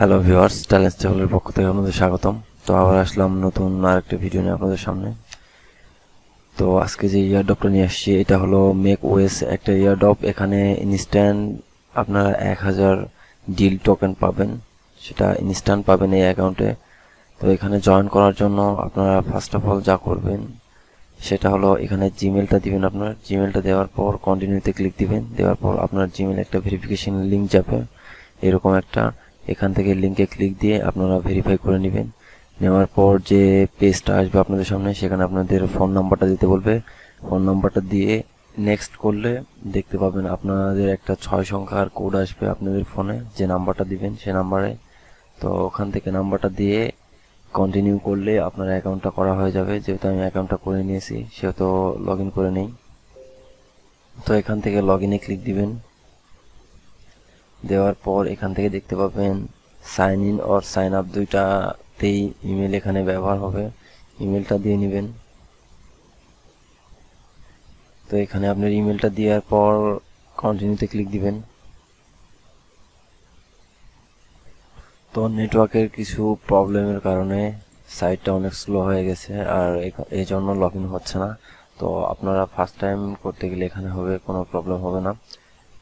Hello viewers, talent চ্যানেলের পক্ষ থেকে আপনাদের স্বাগতম। তো আবার আসলাম নতুন আরেকটা ভিডিও নিয়ে আপনাদের সামনে। তো আজকে যে ইয়ারড্রপটা নিয়ে আসছি এটা হলো মেক ওএস একটা ইয়ারড্রপ। এখানে ইনস্ট্যান্ট আপনারা 1000 ডিল টোকেন পাবেন, সেটা ইনস্ট্যান্ট পাবেন এই অ্যাকাউন্টে। তো এখানে জয়েন করার জন্য আপনারা ফার্স্ট অফ অল যা করবেন সেটা হলো এখানে জিমেলটা দিবেন। আপনার জিমেলটা দেওয়ার পর কন্টিনিউতে ক্লিক দিবেন। দেওয়ার পর আপনার জিমেল একটা ভেরিফিকেশন লিঙ্ক যাবে, এরকম একটা। এখান থেকে লিঙ্কে ক্লিক দিয়ে আপনারা ভেরিফাই করে নেবেন। নেওয়ার পর যে পেজটা আসবে আপনাদের সামনে, সেখানে আপনাদের ফোন নাম্বারটা দিতে বলবে। ফোন নাম্বারটা দিয়ে নেক্সট করলে দেখতে পাবেন আপনাদের একটা 6 সংখ্যার কোড আসবে আপনাদের ফোনে, যে নাম্বারটা দিবেন সে নাম্বারে। তো ওখান থেকে নাম্বারটা দিয়ে কন্টিনিউ করলে আপনার অ্যাকাউন্টটা করা হয়ে যাবে। যেহেতু আমি অ্যাকাউন্টটা করে নিয়েছি সেহেতু লগ ইন করে নেই। তো এখান থেকে লগ ইনে ক্লিক দিবেন। দেওয়ার পর এখান থেকে দেখতে পাবেন sign in or sign up, দুইটাতেই ইমেল এখানে ব্যবহার হবে। ইমেলটা দিয়ে নেবেন। তো এখানে আপনার ইমেলটা দেওয়ার পর কন্টিনিউতে ক্লিক দিবেন। তো নেটওয়ার্কের কিছু প্রবলেমের কারণে সাইটটা অনেক স্লো হয়ে গেছে, আর এই জন্য লগ ইন হচ্ছে না। তো আপনারা ফার্স্ট টাইম করতে গেলে এখানে হবে, কোনো প্রবলেম হবে না।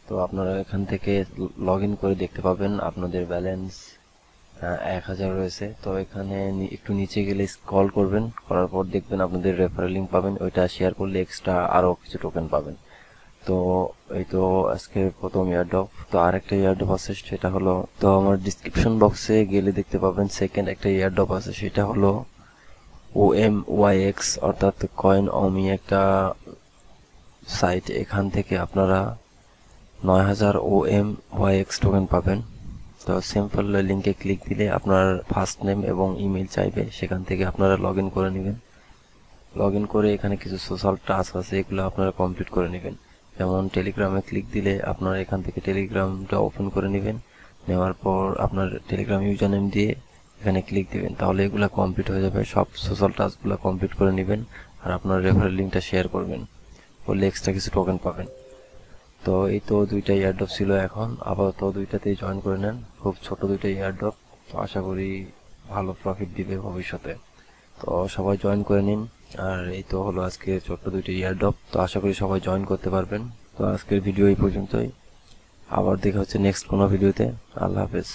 তো আপনারা এখান থেকে লগ ইন করে দেখতে পাবেন আপনাদের ব্যালেন্স 1000 রয়েছে। তো এখানে একটু নিচে গেলে স্ক্রল করবেন, করার পর দেখবেন আপনাদের রেফারেল লিঙ্ক পাবেন, ওইটা শেয়ার করলে এক্সট্রা আরও কিছু টোকেন পাবেন। তো এই তো আজকে প্রথম ইয়ারড্রপ। তো আরেকটা ইয়ারড্রপ আছে, সেটা হলো, তো আমার ডিসক্রিপশন বক্সে গেলে দেখতে পাবেন সেকেন্ড একটা ইয়ারড্রপ আছে, সেটা হলো OMYX, অর্থাৎ কয়েন অমি একটা সাইট। এখান থেকে আপনারা 9000 OMYX টোকেন পাবেন। তো সিম্পল লিঙ্কে ক্লিক দিলে আপনার ফার্স্ট নেম এবং ইমেল চাইবে, সেখান থেকে আপনারা লগ ইন করে নেবেন। লগ ইন করে এখানে কিছু সোশ্যাল টাস্ক আছে, এগুলো আপনারা কমপ্লিট করে নেবেন। যেমন টেলিগ্রামে ক্লিক দিলে আপনারা এখান থেকে টেলিগ্রামটা ওপেন করে নেবেন। নেওয়ার পর আপনার টেলিগ্রাম ইউজার নেম দিয়ে এখানে ক্লিক দিবেন, তাহলে এগুলো কমপ্লিট হয়ে যাবে। সব সোশ্যাল টাস্কগুলো কমপ্লিট করে নেবেন আর আপনার রেফারেল লিঙ্কটা শেয়ার করবেন, করলে এক্সট্রা কিছু টোকেন পাবেন। তো এই তো দুইটা ইয়ারড্রপ ছিল, এখন আপাতত দুইটাতেই জয়েন করে নেন। খুব ছোট দুইটা ইয়ারড্রপ, তো আশা করি ভালো প্রফিট দিবে ভবিষ্যতে। তো সবাই জয়েন করে নিন। আর এই তো হলো আজকে ছোট্ট দুইটা ইয়ারড্রপ, তো আশা করি সবাই জয়েন করতে পারবেন। তো আজকের ভিডিও এই পর্যন্তই, আবার দেখা হচ্ছে নেক্সট কোনো ভিডিওতে। আল্লাহ হাফেজ।